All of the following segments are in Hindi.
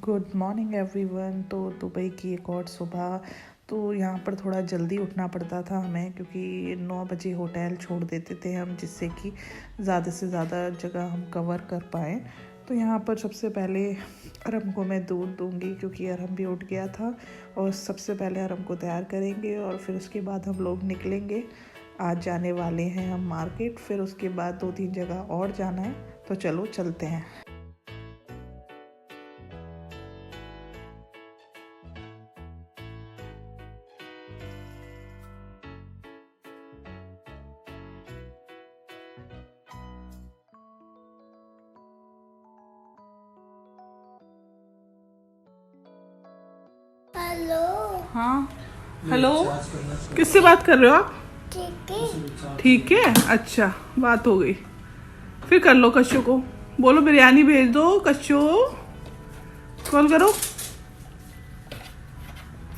Good morning everyone. तो दुबई की एक और सुबह। तो यहाँ पर थोड़ा जल्दी उठना पड़ता था हमें, क्योंकि 9 बजे होटल छोड़ देते थे हम, जिससे कि ज़्यादा से ज़्यादा जगह हम कवर कर पाएँ। तो यहाँ पर सबसे पहले अरम को मैं दूध दूँगी, क्योंकि अरम भी उठ गया था। और सबसे पहले अरम को तैयार करेंगे और फिर उसके बाद हम लोग निकलेंगे। आज जाने वाले हैं हम मार्केट, फिर उसके बाद 2-3 जगह और जाना है। तो चलो चलते हैं। हेलो। हाँ हेलो, किससे बात कर रहे हो आप? ठीक है। ठीक है, अच्छा बात हो गई। फिर कर लो कश्यो को, बोलो बिरयानी भेज दो। कश्यो कॉल करो।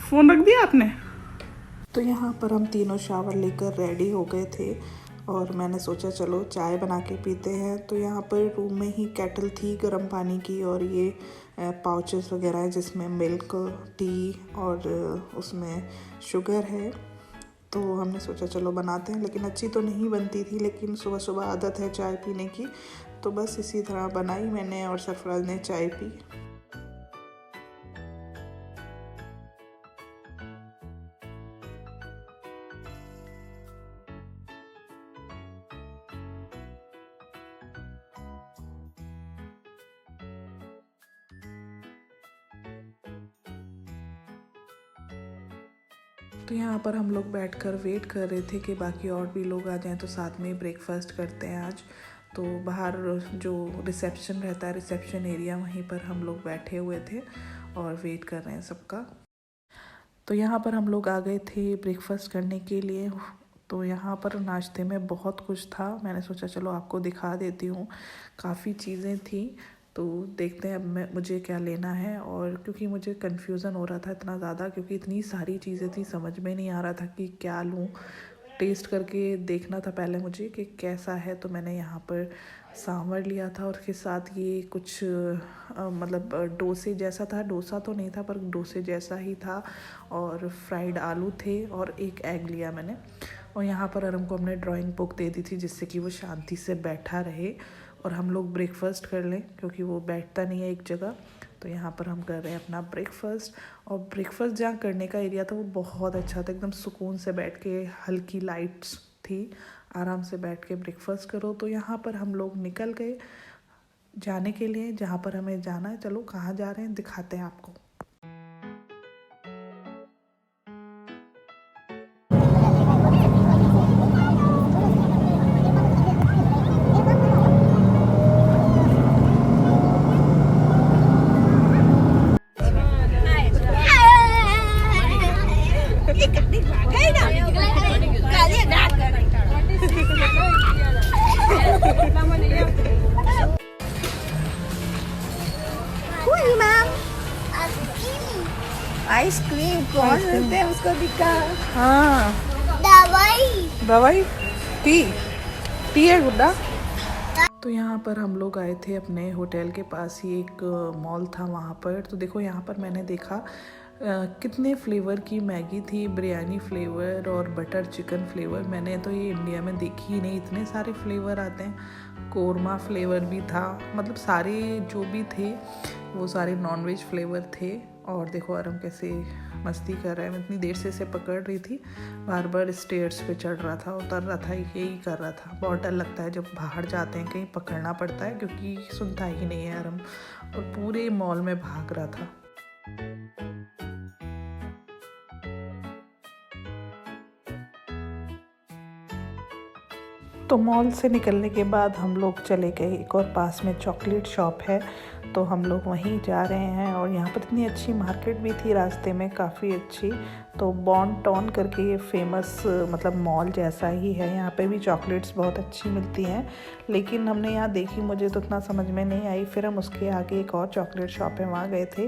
फ़ोन रख दिया आपने? तो यहाँ पर हम तीनों शावर लेकर रेडी हो गए थे और मैंने सोचा चलो चाय बना के पीते हैं। तो यहाँ पर रूम में ही केटल थी गर्म पानी की, और ये पाउचेस वगैरह है जिसमें मिल्क, टी और उसमें शुगर है। तो हमने सोचा चलो बनाते हैं, लेकिन अच्छी तो नहीं बनती थी, लेकिन सुबह सुबह आदत है चाय पीने की, तो बस इसी तरह बनाई मैंने और सरफराज ने चाय पी। तो यहाँ पर हम लोग बैठकर वेट कर रहे थे कि बाकी और भी लोग आ जाएं तो साथ में ब्रेकफास्ट करते हैं आज। तो बाहर जो रिसेप्शन रहता है, रिसेप्शन एरिया, वहीं पर हम लोग बैठे हुए थे और वेट कर रहे हैं सबका। तो यहाँ पर हम लोग आ गए थे ब्रेकफास्ट करने के लिए। तो यहाँ पर नाश्ते में बहुत कुछ था, मैंने सोचा चलो आपको दिखा देती हूँ। काफ़ी चीज़ें थी, तो देखते हैं अब मुझे क्या लेना है। और क्योंकि मुझे कन्फ्यूज़न हो रहा था इतना ज़्यादा, क्योंकि इतनी सारी चीज़ें थी, समझ में नहीं आ रहा था कि क्या लूँ। टेस्ट करके देखना था पहले मुझे कि कैसा है। तो मैंने यहाँ पर सांभर लिया था और उसके साथ ये कुछ मतलब डोसे जैसा था। डोसा तो नहीं था पर डोसे जैसा ही था, और फ्राइड आलू थे और एक एग लिया मैंने। और यहाँ पर अरम को हमने ड्राइंग बुक दे दी थी, जिससे कि वो शांति से बैठा रहे और हम लोग ब्रेकफास्ट कर लें, क्योंकि वो बैठता नहीं है एक जगह। तो यहाँ पर हम कर रहे हैं अपना ब्रेकफास्ट। और ब्रेकफास्ट जहाँ करने का एरिया था वो बहुत अच्छा था, एकदम सुकून से बैठ के, हल्की लाइट्स थी, आराम से बैठ के ब्रेकफास्ट करो। तो यहाँ पर हम लोग निकल गए जाने के लिए जहाँ पर हमें जाना है। चलो कहाँ जा रहे हैं दिखाते हैं आपको। आइसक्रीम कौन मिलते हैं उसको दिखा। हाँ, दवाई टी है गुड्डा। तो यहाँ पर हम लोग आए थे अपने होटल के पास ही एक मॉल था वहाँ पर। तो देखो यहाँ पर मैंने देखा कितने फ्लेवर की मैगी थी, बिरयानी फ्लेवर और बटर चिकन फ्लेवर। मैंने तो ये इंडिया में देखी ही नहीं, इतने सारे फ्लेवर आते हैं। कोरमा फ्लेवर भी था, मतलब सारे जो भी थे वो सारे नॉनवेज फ्लेवर थे। और देखो आराम कैसे मस्ती कर रहा है। मैं इतनी देर से इसे पकड़ रही थी, बार बार स्टेयर्स पे चढ़ रहा था, उतर रहा था, यही कर रहा था। बहुत डर लगता है जब बाहर जाते हैं, कहीं पकड़ना पड़ता है, क्योंकि सुनता ही नहीं है आराम। और पूरे मॉल में भाग रहा था। तो मॉल से निकलने के बाद हम लोग चले गए, एक और पास में चॉकलेट शॉप है, तो हम लोग वहीं जा रहे हैं। और यहाँ पर इतनी अच्छी मार्केट भी थी रास्ते में, काफ़ी अच्छी। तो बॉन टॉन करके ये फेमस मतलब मॉल जैसा ही है। यहाँ पे भी चॉकलेट्स बहुत अच्छी मिलती हैं, लेकिन हमने यहाँ देखी, मुझे तो उतना समझ में नहीं आई। फिर हम उसके आगे एक और चॉकलेट शॉप है, वहाँ गए थे,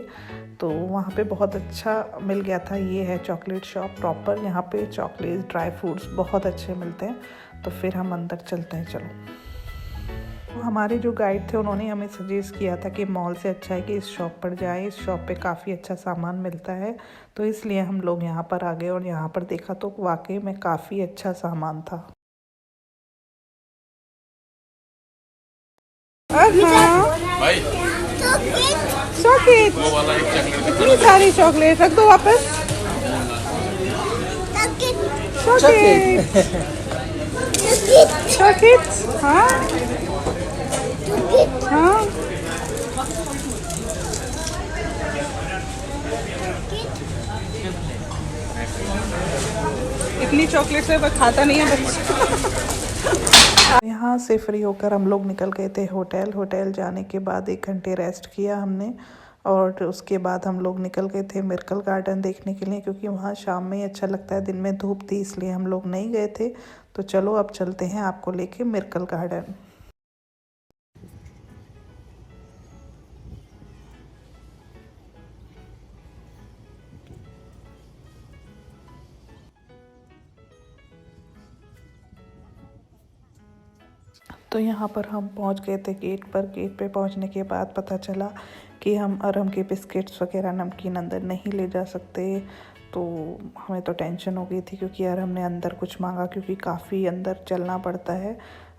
तो वहाँ पे बहुत अच्छा मिल गया था। ये है चॉकलेट शॉप प्रॉपर, यहाँ पे चॉकलेट, ड्राई फ्रूट्स बहुत अच्छे मिलते हैं। तो फिर हम अंदर चलते हैं, चलो। हमारे जो गाइड थे उन्होंने हमें सजेस्ट किया था कि मॉल से अच्छा है कि इस शॉप पर जाएं, इस शॉप पे काफ़ी अच्छा सामान मिलता है, तो इसलिए हम लोग यहाँ पर आ गए और यहाँ पर देखा तो वाकई में काफ़ी अच्छा सामान था। भाई चॉकलेट, वो वाला एक चॉकलेट इतनी सारी चॉकलेट रख दो वापस। चॉकलेट चॉकलेट, हाँ हाँ। इतनी चॉकलेट से वो खाता नहीं है बच्चा। यहाँ से फ्री होकर हम लोग निकल गए थे होटल जाने के बाद 1 घंटे रेस्ट किया हमने और उसके बाद हम लोग निकल गए थे मिरेकल गार्डन देखने के लिए, क्योंकि वहाँ शाम में ही अच्छा लगता है, दिन में धूप थी इसलिए हम लोग नहीं गए थे। तो चलो अब चलते हैं आपको लेके मिरेकल गार्डन। तो यहाँ पर हम पहुँच गए थे गेट पर। गेट पे पहुँचने के बाद पता चला कि हम अरहम के बिस्किट्स वगैरह नमकीन अंदर नहीं ले जा सकते। तो हमें तो टेंशन हो गई थी क्योंकि अरहम ने अंदर कुछ मांगा, क्योंकि काफ़ी अंदर चलना पड़ता है,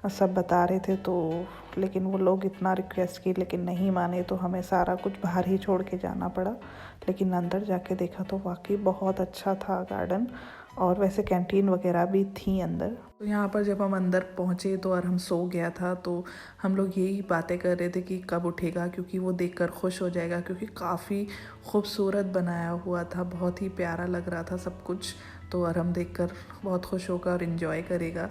सब बता रहे थे। तो लेकिन वो लोग इतना रिक्वेस्ट की लेकिन नहीं माने, तो हमें सारा कुछ बाहर ही छोड़ के जाना पड़ा। लेकिन अंदर जाके देखा तो वाकई बहुत अच्छा था गार्डन, और वैसे कैंटीन वगैरह भी थी अंदर। तो यहाँ पर जब हम अंदर पहुँचे तो अरहम सो गया था, तो हम लोग यही बातें कर रहे थे कि कब उठेगा, क्योंकि वो देखकर खुश हो जाएगा, क्योंकि काफ़ी खूबसूरत बनाया हुआ था, बहुत ही प्यारा लग रहा था सब कुछ। तो अरहम देखकर बहुत खुश होगा और इन्जॉय करेगा।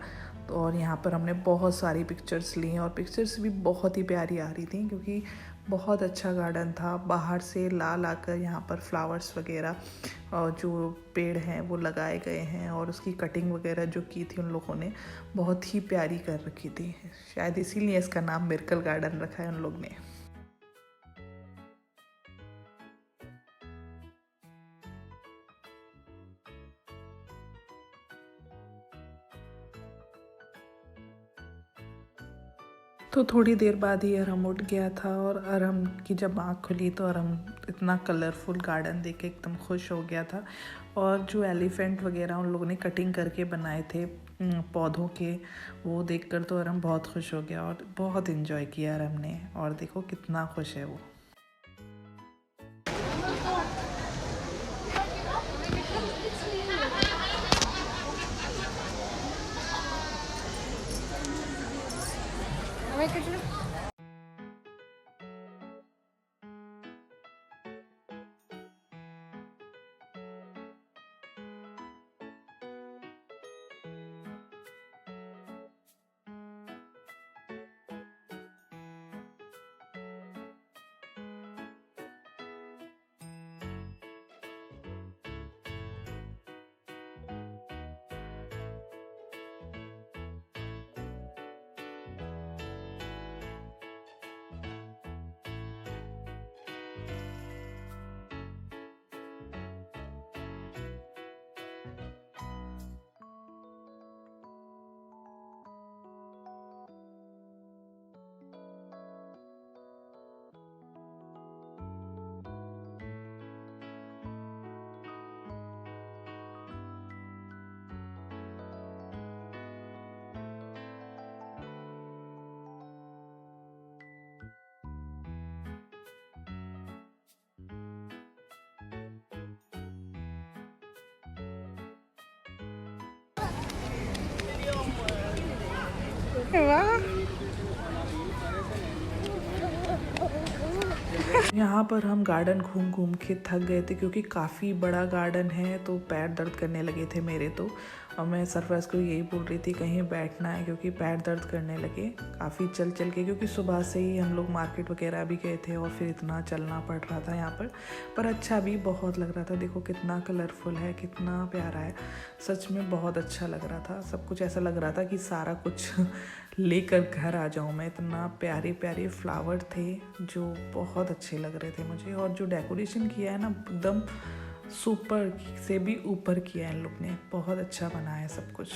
तो और यहाँ पर हमने बहुत सारी पिक्चर्स ली और पिक्चर्स भी बहुत ही प्यारी आ रही थी, क्योंकि बहुत अच्छा गार्डन था। बाहर से ला यहाँ पर फ्लावर्स वगैरह और जो पेड़ हैं वो लगाए गए हैं, और उसकी कटिंग वगैरह जो की थी उन लोगों ने बहुत ही प्यारी कर रखी थी। शायद इसीलिए इसका नाम मिरेकल गार्डन रखा है उन लोग ने। तो थोड़ी देर बाद ही अरहम उठ गया था, और अरहम की जब आँख खुली तो अरहम इतना कलरफुल गार्डन देख के एकदम खुश हो गया था। और जो एलिफेंट वगैरह उन लोगों ने कटिंग करके बनाए थे पौधों के, वो देखकर तो अरहम बहुत खुश हो गया और बहुत इन्जॉय किया अरहम ने। और देखो कितना खुश है वो। यहाँ पर हम गार्डन घूम घूम के थक गए थे, क्योंकि काफ़ी बड़ा गार्डन है, तो पैर दर्द करने लगे थे मेरे तो। और मैं सरफराज को यही बोल रही थी कहीं बैठना है, क्योंकि पैर दर्द करने लगे काफ़ी चल चल के, क्योंकि सुबह से ही हम लोग मार्केट वगैरह भी गए थे और फिर इतना चलना पड़ रहा था यहाँ पर अच्छा भी बहुत लग रहा था। देखो कितना कलरफुल है, कितना प्यारा है, सच में बहुत अच्छा लग रहा था। सब कुछ ऐसा लग रहा था कि सारा कुछ लेकर घर आ जाऊँ मैं। इतना प्यारे प्यारे फ्लावर थे जो बहुत अच्छे लग रहे थे मुझे, और जो डेकोरेशन किया है ना एकदम सुपर से भी ऊपर किया है इन लोग ने, बहुत अच्छा बनाया है सब कुछ।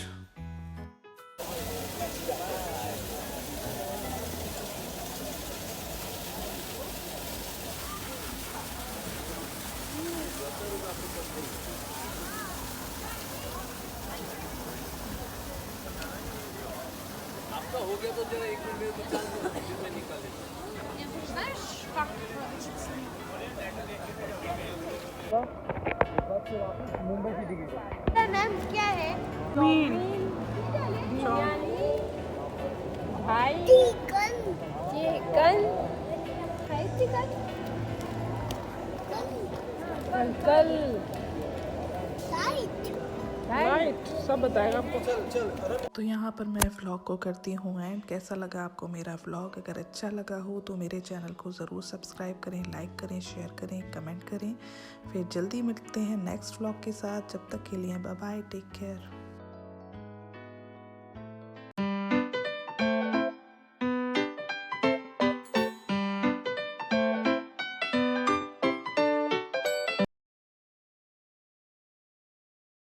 आपका हो गया तो जरा 1 मिनट में 50 मिनट में निकाल लेना। मुंबई की टिकट इसका नाम क्या है? भाई चिकन चिकन है चिकन अंकल राइट राइट सब बताएगा आपको। तो यहाँ पर मैं व्लॉग को करती हूँ एंड कैसा लगा आपको मेरा व्लॉग? अगर अच्छा लगा हो तो मेरे चैनल को ज़रूर सब्सक्राइब करें, लाइक करें, शेयर करें, कमेंट करें। फिर जल्दी मिलते हैं नेक्स्ट व्लॉग के साथ। जब तक के लिए बाय बाय, टेक केयर।